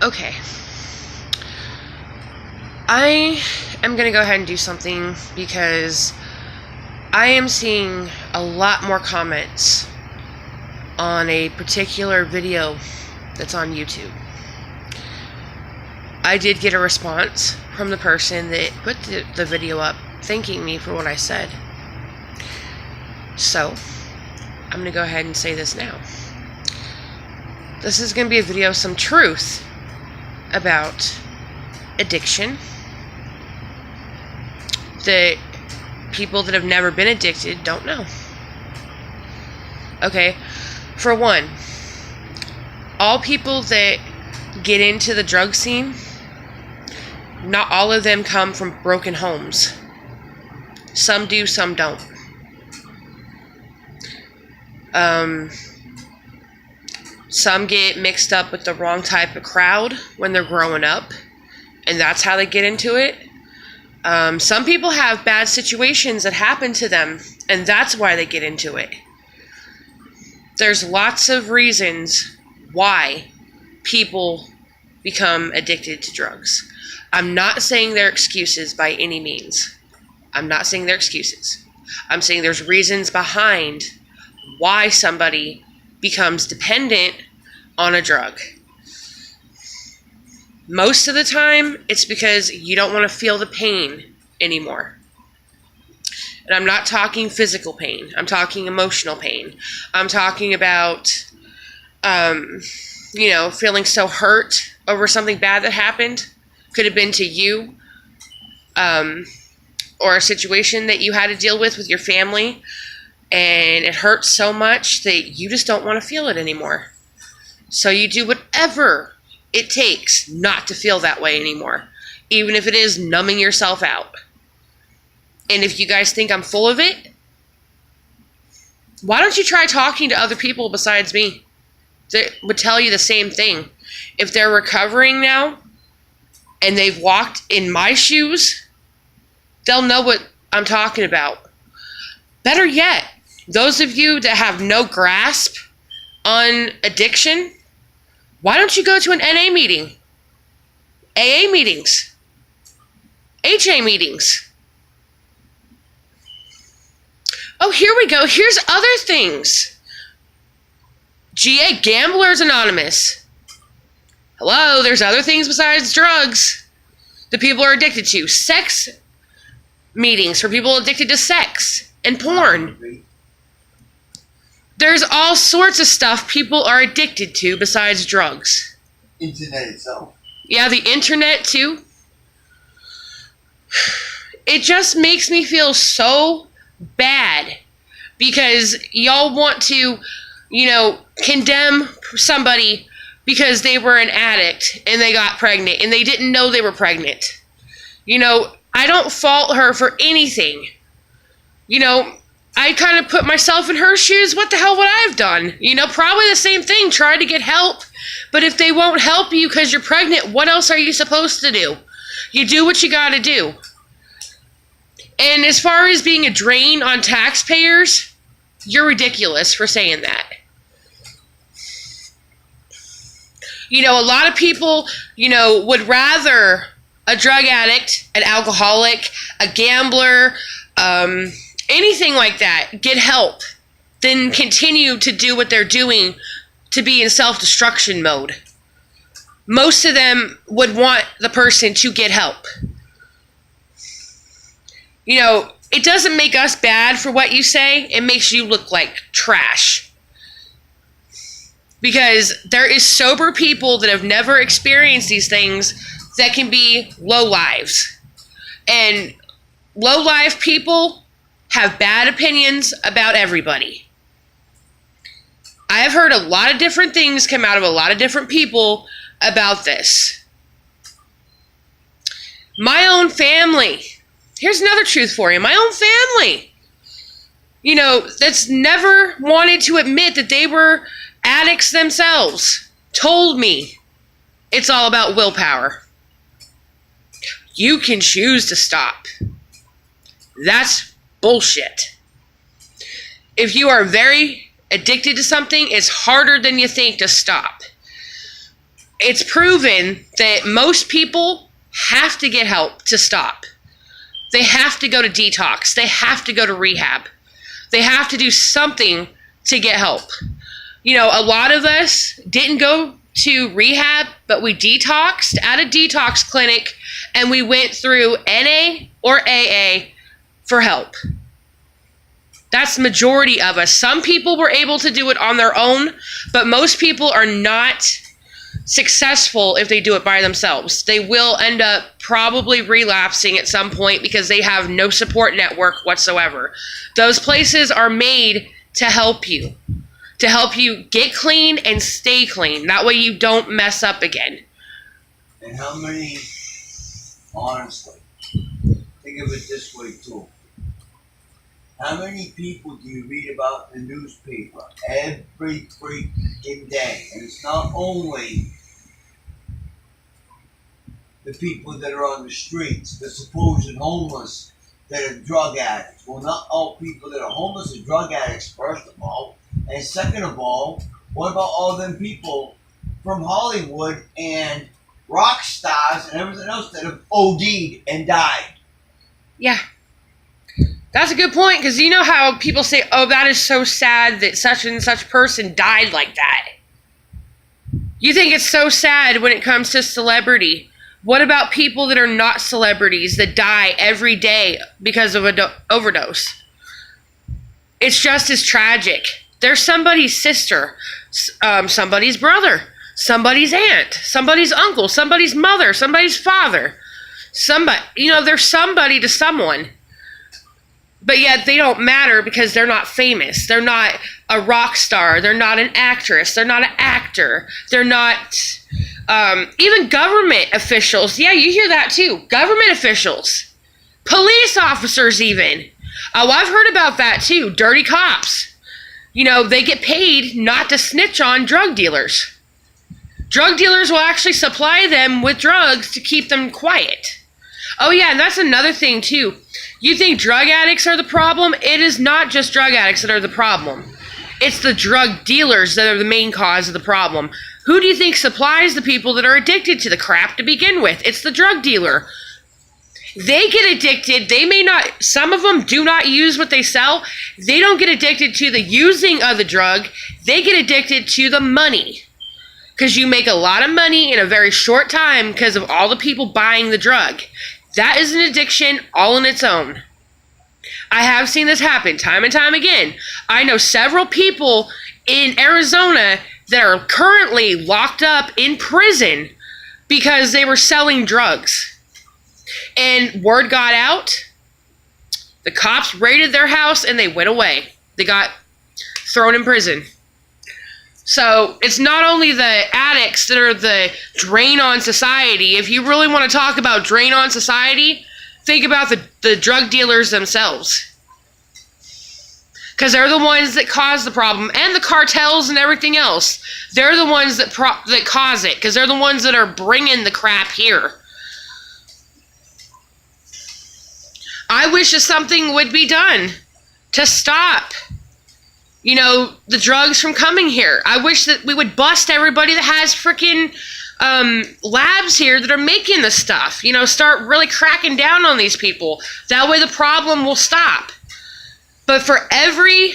Okay. I am going to go ahead and do something because I am seeing a lot more comments on a particular video that's on YouTube. I did get a response from the person that put the video up thanking me for what I said. So, I'm going to go ahead and say this now. This is going to be a video of some truth about addiction that people that have never been addicted don't know. Okay, for one, all people that get into the drug scene, not all of them come from broken homes. Some do, some don't. Some get mixed up with the wrong type of crowd when they're growing up, and that's how they get into it. Some people have bad situations that happen to them, and that's why they get into it. There's lots of reasons why people become addicted to drugs. I'm not saying they're excuses by any means. I'm not saying they're excuses. I'm saying there's reasons behind why somebody becomes dependent on a drug. Most of the time, it's because you don't want to feel the pain anymore. And I'm not talking physical pain. I'm talking emotional pain. I'm talking about, feeling so hurt over something bad that happened. Could have been to you, or a situation that you had to deal with your family, and it hurts so much that you just don't want to feel it anymore. So you do whatever it takes not to feel that way anymore, even if it is numbing yourself out. And if you guys think I'm full of it, why don't you try talking to other people besides me that would tell you the same thing? If they're recovering now and they've walked in my shoes, they'll know what I'm talking about. Better yet, those of you that have no grasp on addiction, why don't you go to an NA meeting, AA meetings, HA meetings? Oh, here we go. Here's other things. GA, Gamblers Anonymous. Hello, there's other things besides drugs that people are addicted to. Sex meetings for people addicted to sex and porn. There's all sorts of stuff people are addicted to besides drugs. Internet itself. Yeah, the internet too. It just makes me feel so bad because y'all want to, condemn somebody because they were an addict and they got pregnant and they didn't know they were pregnant. I don't fault her for anything. I kind of put myself in her shoes. What the hell would I have done? Probably the same thing. Try to get help. But if they won't help you because you're pregnant, what else are you supposed to do? You do what you got to do. And as far as being a drain on taxpayers, you're ridiculous for saying that. A lot of people, would rather a drug addict, an alcoholic, a gambler, anything like that, get help, then continue to do what they're doing to be in self-destruction mode. Most of them would want the person to get help. It doesn't make us bad for what you say. It makes you look like trash. Because there is sober people that have never experienced these things that can be low lives. And low life people have bad opinions about everybody. I have heard a lot of different things come out of a lot of different people about this. My own family. Here's another truth for you. My own family. That's never wanted to admit that they were addicts themselves, told me it's all about willpower. You can choose to stop. That's bullshit. If you are very addicted to something, it's harder than you think to stop. it's proven that most people have to get help to stop. They have to go to detox. They have to go to rehab. They have to do something to get help. You know, a lot of us didn't go to rehab, but we detoxed at a detox clinic and we went through NA or AA for help. That's the majority of us. Some people were able to do it on their own, but most people are not successful if they do it by themselves. They will end up probably relapsing at some point because they have no support network whatsoever. Those places are made to help you get clean and stay clean. That way you don't mess up again. And how many, honestly, think of it this way too. How many people do you read about in the newspaper every freaking day? And it's not only the people that are on the streets, the supposed homeless that are drug addicts. Well, not all people that are homeless are drug addicts, first of all. And second of all, what about all them people from Hollywood and rock stars and everything else that have OD'd and died? Yeah. That's a good point, because you know how people say, oh, that is so sad that such and such person died like that. You think it's so sad when it comes to celebrity. What about people that are not celebrities that die every day because of an overdose? It's just as tragic. There's somebody's sister, somebody's brother, somebody's aunt, somebody's uncle, somebody's mother, somebody's father. There's somebody to someone. But yet they don't matter because they're not famous. They're not a rock star. They're not an actress. They're not an actor. They're not even government officials. Yeah, you hear that too. Government officials. Police officers even. Oh, I've heard about that too. Dirty cops. You know, they get paid not to snitch on drug dealers. Drug dealers will actually supply them with drugs to keep them quiet. Oh yeah, and that's another thing too. You think drug addicts are the problem? It is not just drug addicts that are the problem. It's the drug dealers that are the main cause of the problem. Who do you think supplies the people that are addicted to the crap to begin with? It's the drug dealer. They get addicted. Some of them do not use what they sell. They don't get addicted to the using of the drug. They get addicted to the money. Because you make a lot of money in a very short time because of all the people buying the drug. That is an addiction all on its own. I have seen this happen time and time again. I know several people in Arizona that are currently locked up in prison because they were selling drugs. And word got out, the cops raided their house and they went away. They got thrown in prison. So it's not only the addicts that are the drain on society. If you really want to talk about drain on society, think about the drug dealers themselves. Because they're the ones that cause the problem. And the cartels and everything else. They're the ones that cause it. Because they're the ones that are bringing the crap here. I wish that something would be done to stop the drugs from coming here. I wish that we would bust everybody that has freaking labs here that are making this stuff. Start really cracking down on these people. That way the problem will stop. But for every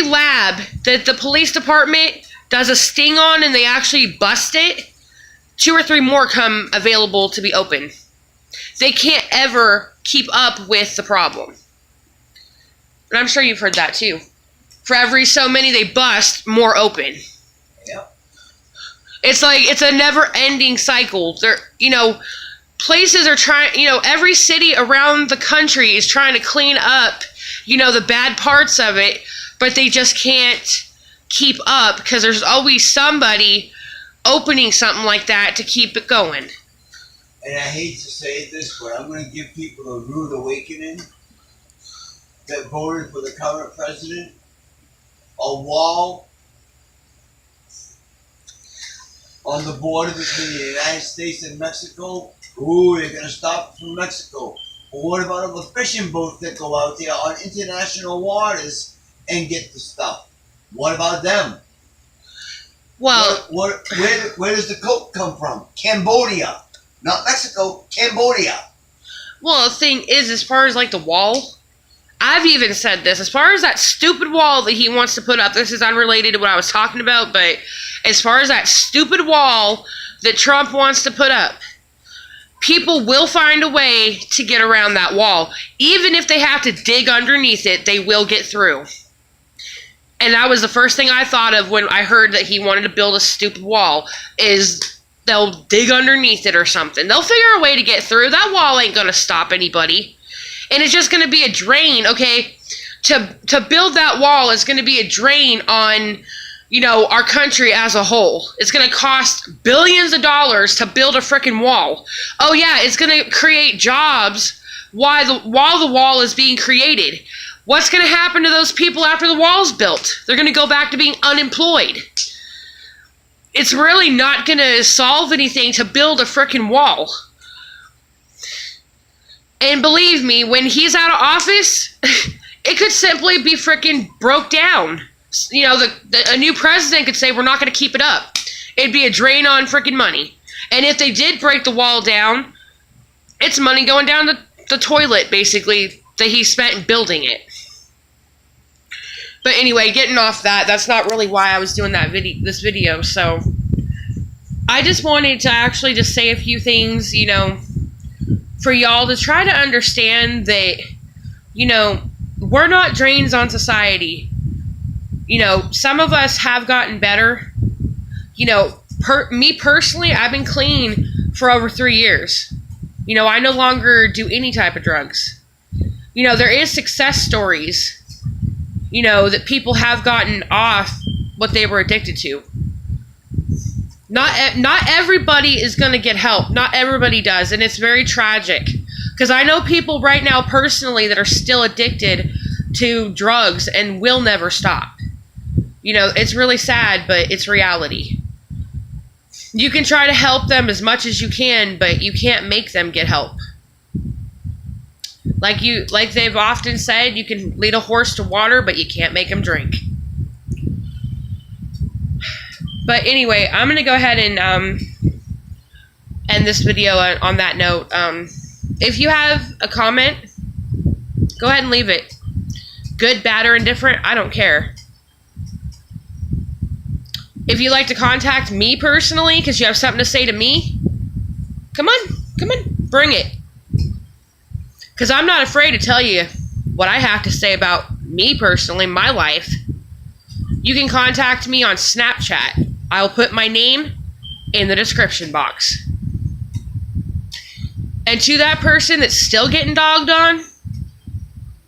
lab that the police department does a sting on and they actually bust it, 2 or 3 more come available to be open. They can't ever keep up with the problem. And I'm sure you've heard that too. For every so many they bust, more open. Yep. It's a never-ending cycle. Places are trying, every city around the country is trying to clean up, the bad parts of it, but they just can't keep up because there's always somebody opening something like that to keep it going. And I hate to say it this way, I'm going to give people a rude awakening that voted for the current president. A wall on the border between the United States and Mexico. Ooh, they're going to stop from Mexico. But what about all the fishing boats that go out there on international waters and get the stuff? What about them? Well, Where does the coke come from? Cambodia, not Mexico. Cambodia. well, the thing is, as far as like the wall, I've even said this. As far as that stupid wall that he wants to put up, this is unrelated to what I was talking about, but as far as that stupid wall that Trump wants to put up, people will find a way to get around that wall. Even if they have to dig underneath it, they will get through. And that was the first thing I thought of when I heard that he wanted to build a stupid wall, is they'll dig underneath it or something. They'll figure a way to get through. That wall ain't going to stop anybody. And it's just going to be a drain, okay? To build that wall is going to be a drain on, you know, our country as a whole. It's going to cost billions of dollars to build a freaking wall. Oh yeah, it's going to create jobs while the wall is being created. What's going to happen to those people after the wall's built? They're going to go back to being unemployed. It's really not going to solve anything to build a freaking wall. And believe me, when he's out of office, it could simply be freaking broke down. You know, a new president could say, we're not going to keep it up. It'd be a drain on freaking money. And if they did break the wall down, it's money going down the toilet, basically, that he spent building it. But anyway, getting off that, that's not really why I was doing this video. So I just wanted to actually just say a few things, you know, for y'all to try to understand that, you know, we're not drains on society. You know, some of us have gotten better. You know, me personally, I've been clean for over 3 years. You know, I no longer do any type of drugs. You know, there is success stories, you know, that people have gotten off what they were addicted to. Not everybody is going to get help. Not everybody does, and it's very tragic. Because I know people right now personally that are still addicted to drugs and will never stop. You know, it's really sad, but it's reality. You can try to help them as much as you can, but you can't make them get help. Like they've often said, you can lead a horse to water, but you can't make him drink. But anyway, I'm going to go ahead and end this video on that note. If you have a comment, go ahead and leave it. Good, bad, or indifferent, I don't care. If you'd like to contact me personally because you have something to say to me, come on, bring it. Because I'm not afraid to tell you what I have to say about me personally, my life. You can contact me on Snapchat. I'll put my name in the description box. And to that person that's still getting dogged on,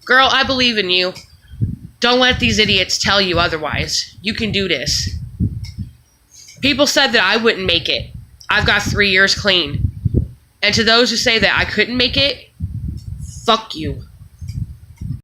girl, I believe in you. Don't let these idiots tell you otherwise. You can do this. People said that I wouldn't make it. I've got 3 years clean. And to those who say that I couldn't make it, fuck you.